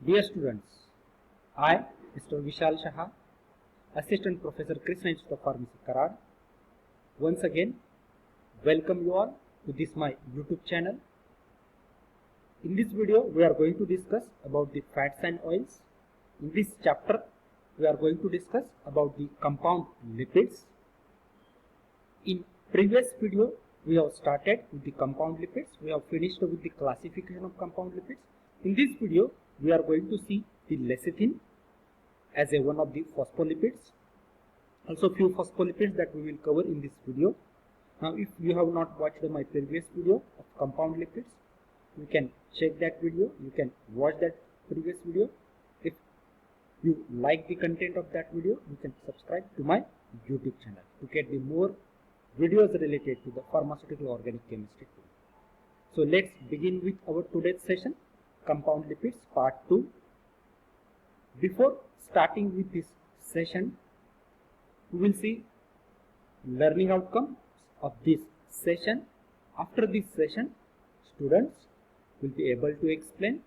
Dear students, I, Mr. Vishal Shah, Assistant Professor Krishna Institute of Pharmacy, Karad, once again welcome you all to this my YouTube channel. In this video, we are going to discuss about the fats and oils. In this chapter, we are going to discuss about the compound lipids. In previous video, we have started with the compound lipids. We have finished with the classification of compound lipids. In this video, we are going to see the lecithin as a one of the phospholipids. Also few phospholipids that we will cover in this video. Now if you have not watched my previous video of compound lipids, you can check that video, you can watch that previous video. If you like the content of that video, you can subscribe to my YouTube channel to get the more videos related to the pharmaceutical organic chemistry. So let's begin with our today's session, compound lipids part 2. Before starting with this session, we will see learning outcomes of this session. After this session, students will be able to explain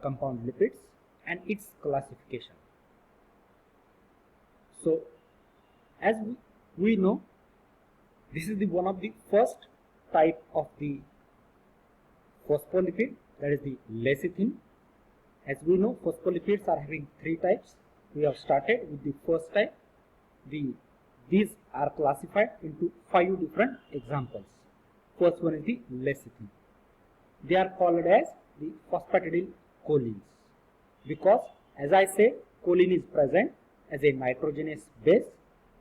compound lipids and its classification. So as we know, this is the one of the first type of the phospholipid, that is the lecithin. As we know, phospholipids are having three types. We have started with the first type. These are classified into 5 different examples. First one is the lecithin. They are called as the phosphatidylcholines because, as I said, choline is present as a nitrogenous base,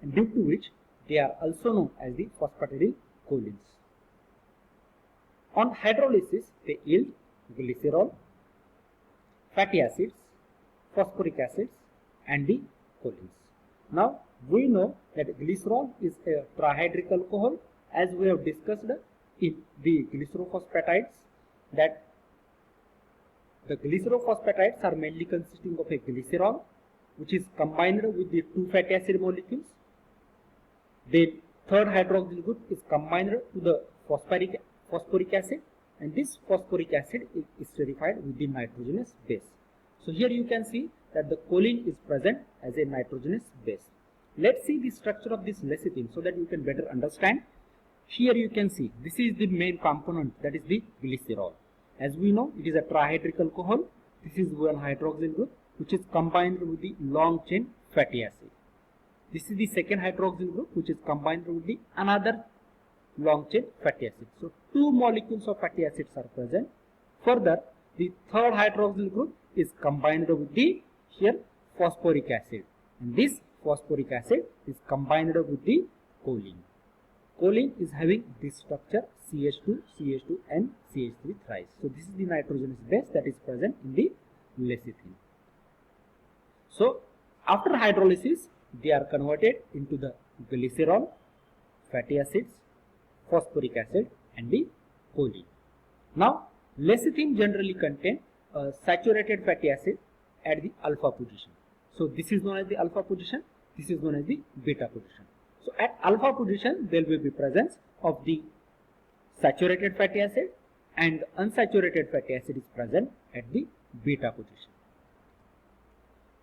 and due to which they are also known as the phosphatidylcholines. On hydrolysis, they yield glycerol, fatty acids, phosphoric acids, and the cholines. Now we know that glycerol is a trihydric alcohol, as we have discussed in the glycerophosphatides, that the glycerophosphatides are mainly consisting of a glycerol which is combined with the 2 fatty acid molecules. The third hydroxyl group is combined to the phosphoric acid, and this phosphoric acid is esterified with the nitrogenous base. So here you can see that the choline is present as a nitrogenous base. Let's see the structure of this lecithin so that you can better understand. Here you can see this is the main component, that is the glycerol. As we know, it is a trihydric alcohol. This is one hydroxyl group which is combined with the long chain fatty acid. This is the second hydroxyl group which is combined with the another long chain fatty acid. So 2 molecules of fatty acids are present. Further, the third hydroxyl group is combined with the here phosphoric acid, and this phosphoric acid is combined with the choline. Choline is having this structure CH2, CH2 and CH3 thrice. So this is the nitrogenous base that is present in the lecithin. So after hydrolysis, they are converted into the glycerol, fatty acids, phosphoric acid and the choline. Now lecithin generally contain a saturated fatty acid at the alpha position. So this is known as the alpha position, this is known as the beta position. So at alpha position, there will be presence of the saturated fatty acid, and unsaturated fatty acid is present at the beta position.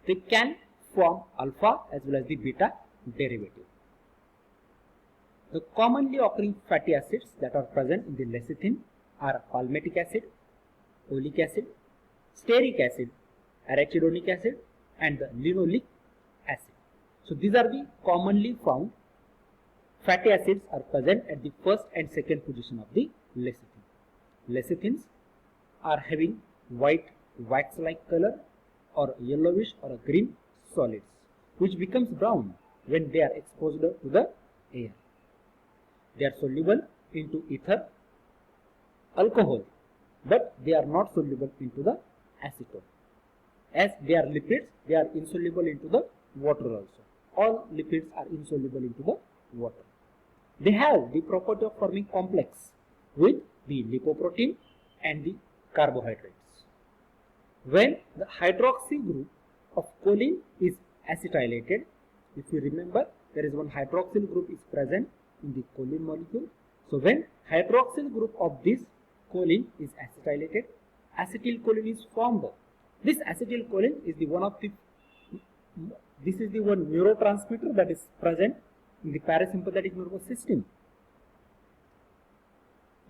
They can form alpha as well as the beta derivative. The commonly occurring fatty acids that are present in the lecithin are palmitic acid, oleic acid, stearic acid, arachidonic acid and the linoleic acid. So these are the commonly found fatty acids are present at the first and second position of the lecithin. Lecithins are having white wax-like color or yellowish or a green solids which becomes brown when they are exposed to the air. They are soluble into ether, alcohol, but they are not soluble into the acetone. As they are lipids, they are insoluble into the water also. All lipids are insoluble into the water. They have the property of forming complex with the lipoprotein and the carbohydrates. When the hydroxy group of choline is acetylated, if you remember, there is one hydroxyl group is present in the choline molecule. So when hydroxyl group of this choline is acetylated, acetylcholine is formed This acetylcholine is the one neurotransmitter that is present in the parasympathetic nervous system.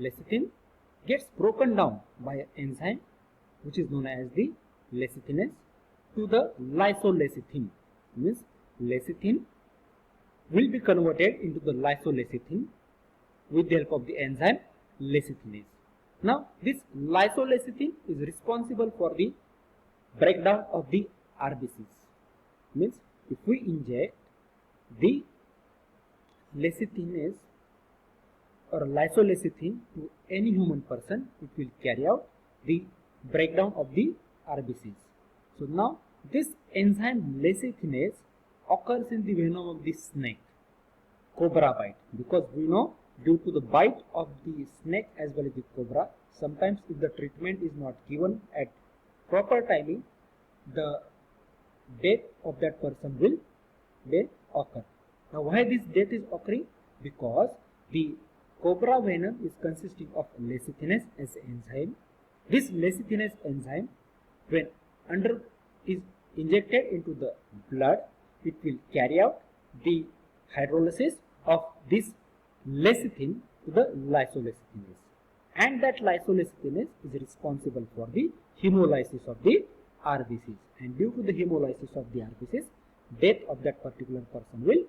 Lecithin gets broken down by an enzyme which is known as the lecithinase to the lysolecithin. Means lecithin will be converted into the lysolecithin with the help of the enzyme lecithinase. Now this lysolecithin is responsible for the breakdown of the RBCs. Means if we inject the lecithinase or lysolecithin to any human person, it will carry out the breakdown of the RBCs. So now this enzyme lecithinase occurs in the venom of the snake, cobra bite, because we know due to the bite of the snake as well as the cobra, sometimes if the treatment is not given at proper timing, the death of that person will occur. Now why this death is occurring? Because the cobra venom is consisting of lecithinase as enzyme. This lecithinase enzyme, when is injected into the blood, it will carry out the hydrolysis of this lecithin to the lysolecithinase, and that lysolecithinase is responsible for the hemolysis of the RBCs, and due to the hemolysis of the RBCs, death of that particular person will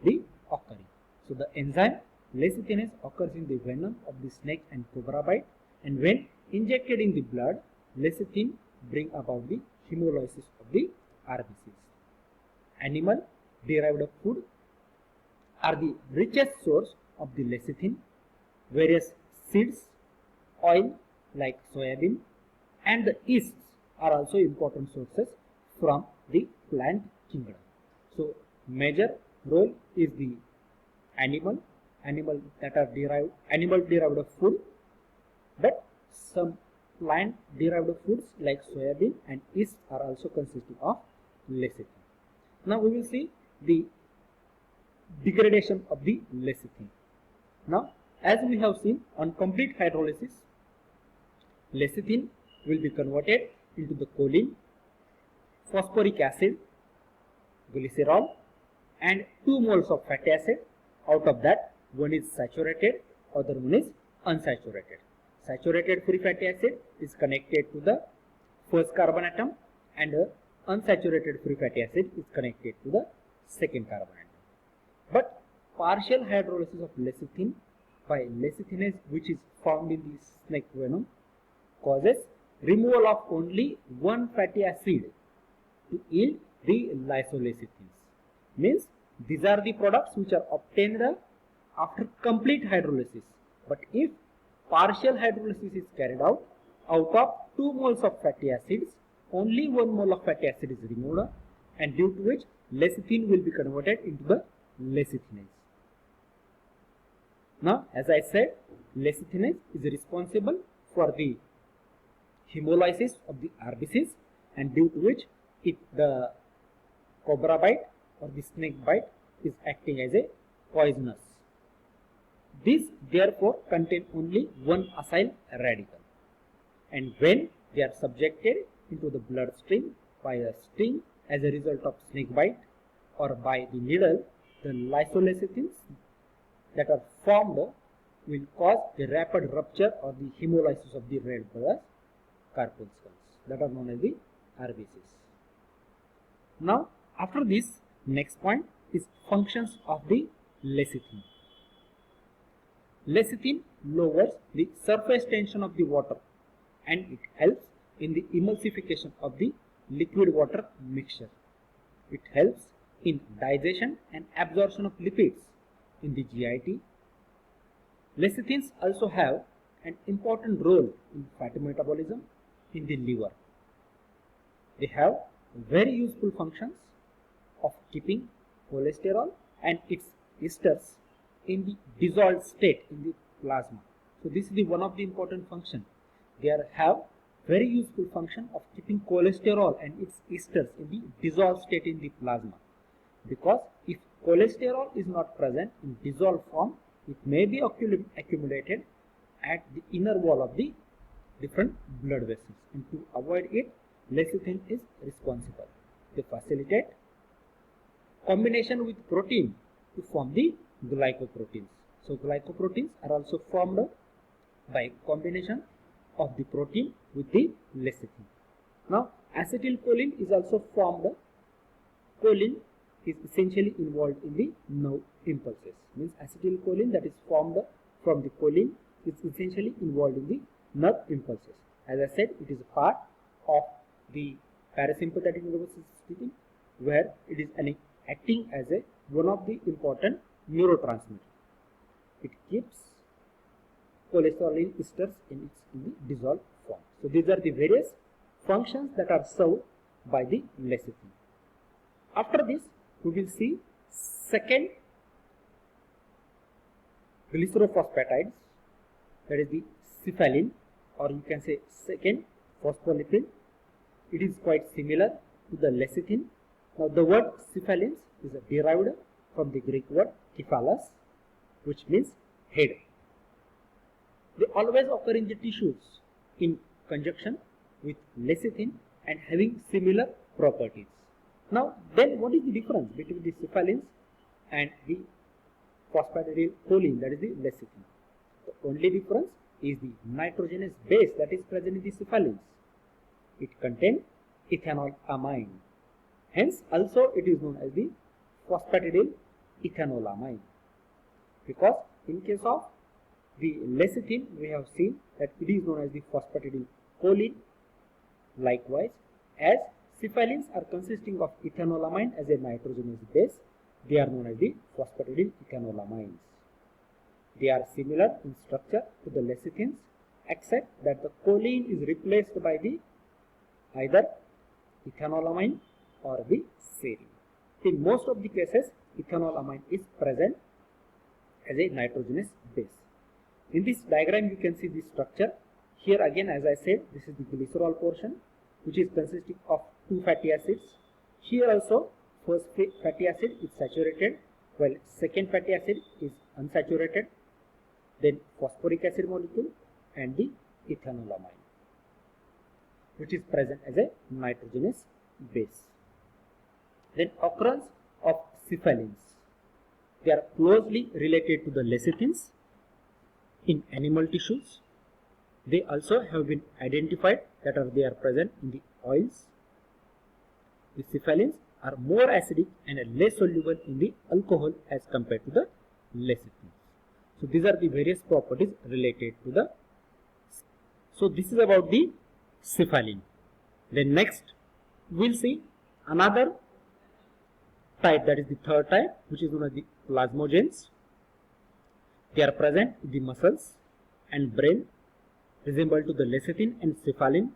be occurring. So the enzyme lecithinase occurs in the venom of the snake and cobra bite, and when injected in the blood, lecithin bring about the hemolysis of the RBCs. Animal derived food are the richest source of the lecithin. Various seeds, oil like soybean, and the yeasts are also important sources from the plant kingdom. So major role is the animal derived food, but some plant derived foods like soybean and yeast are also consisting of lecithin. Now we will see the degradation of the lecithin. Now as we have seen, on complete hydrolysis, lecithin will be converted into the choline, phosphoric acid, glycerol, and 2 moles of fatty acid. Out of that, one is saturated, other one is unsaturated. Saturated free fatty acid is connected to the first carbon atom, and unsaturated free fatty acid is connected to the second carbon atom. But partial hydrolysis of lecithin by lecithinase, which is found in the snake venom, causes removal of only one fatty acid to yield the lysolecithins. Means these are the products which are obtained after complete hydrolysis. But if partial hydrolysis is carried out, out of 2 moles of fatty acids, only 1 mole of fatty acid is removed, and due to which lecithin will be converted into the lecithinase. Now as I said, lecithinase is responsible for the hemolysis of the RBCs, and due to which the cobra bite or the snake bite is acting as a poisonous. These therefore contain only one acyl radical, and when they are subjected into the bloodstream by a sting as a result of snake bite or by the needle, the lysolecithins that are formed will cause the rapid rupture or the hemolysis of the red blood corpuscles that are known as the RBCs. Now after this, next point is functions of the lecithin. Lecithin lowers the surface tension of the water, and it helps in the emulsification of the liquid water mixture. It helps in digestion and absorption of lipids in the GIT. Lecithins also have an important role in fatty metabolism in the liver. They have very useful functions of keeping cholesterol and its esters in the dissolved state in the plasma. So this is the one of the important function. They have very useful function of keeping cholesterol and its esters in the dissolved state in the plasma, because if cholesterol is not present in dissolved form, it may be accumulated at the inner wall of the different blood vessels, and to avoid it, lecithin is responsible. They facilitate combination with protein to form the glycoproteins. So glycoproteins are also formed by combination of the protein with the lecithin. Now acetylcholine is also formed. Choline is essentially involved in the nerve impulses. Means acetylcholine that is formed from the choline is essentially involved in the nerve impulses. As I said, it is a part of the parasympathetic nervous system where it is acting as one of the important neurotransmitters. It keeps cholesterol esters in the dissolved form. So these are the various functions that are served by the lecithin. After this, we will see second glycerophosphatides, that is the cephalin, or you can say second phospholipid. It is quite similar to the lecithin. Now the word cephalins is derived from the Greek word cephalos, which means head. They always occur in the tissues in conjunction with lecithin and having similar properties. Now then, what is the difference between the cephalins and the phosphatidylcholine, that is the lecithin? The only difference is the nitrogenous base that is present in the cephalins. It contains ethanolamine. Hence also it is known as the phosphatidylethanolamine. Because in case of the lecithin, we have seen that it is known as the phosphatidylcholine. Likewise, as cephalins are consisting of ethanolamine as a nitrogenous base, they are known as the phosphatidylethanolamines. They are similar in structure to the lecithins, except that the choline is replaced by the either ethanolamine or the serine. In most of the cases, ethanolamine is present as a nitrogenous base. In this diagram, you can see the structure. Here again, as I said, this is the glycerol portion, which is consisting of two fatty acids. Here also, first fatty acid is saturated, while second fatty acid is unsaturated. Then phosphoric acid molecule and the ethanolamine, which is present as a nitrogenous base. Then occurrence of cephalins. They are closely related to the lecithins in animal tissues. They also have been identified that they are present in the oils. The cephalins are more acidic and less soluble in the alcohol as compared to the lecithins. So these are the various properties related to the. So this is about the cephalin. Then next we will see another type, that is the third type, which is known as the plasmogens. They are present in the muscles and brain, resemble to the lecithin and cephalin,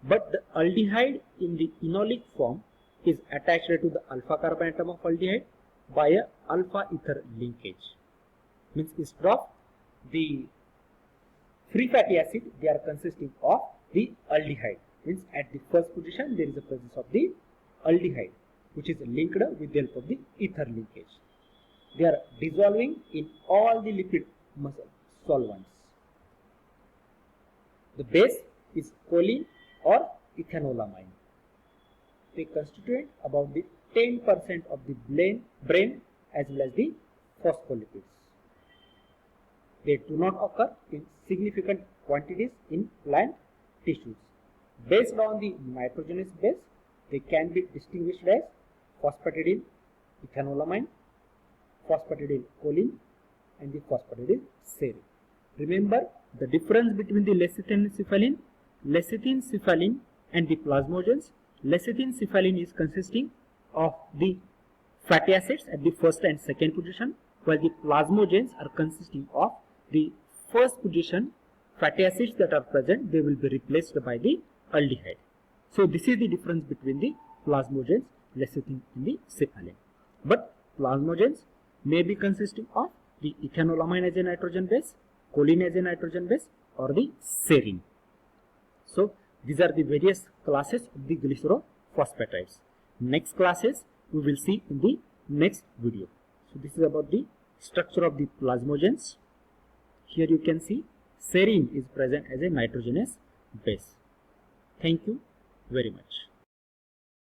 but the aldehyde in the enolic form is attached to the alpha carbon atom of aldehyde by a alpha ether linkage. Means instead of the free fatty acid, they are consisting of the aldehyde. Means at the first position there is a presence of the aldehyde, which is linked with the help of the ether linkage. They are dissolving in all the lipid muscle solvents. The base is choline or ethanolamine. They constitute about the 10% of the brain as well as the phospholipids. They do not occur in significant quantities in plant tissues. Based on the nitrogenous base, they can be distinguished as phosphatidylethanolamine, phosphatidylcholine and the phosphatidylserine. Remember the difference between the lecithin and cephalin. Lecithin, cephalin and the plasmogens. Lecithin, cephalin is consisting of the fatty acids at the first and second position, while the plasmogens are consisting of the first position fatty acids that are present. They will be replaced by the aldehyde. So this is the difference between the plasmogens, lecithin and the cephalin. But plasmogens may be consisting of the ethanolamine as a nitrogen base, choline as a nitrogen base, or the serine. So these are the various classes of the glycerophosphatides. Next classes we will see in the next video. So this is about the structure of the plasmogens. Here you can see serine is present as a nitrogenous base. Thank you. very much.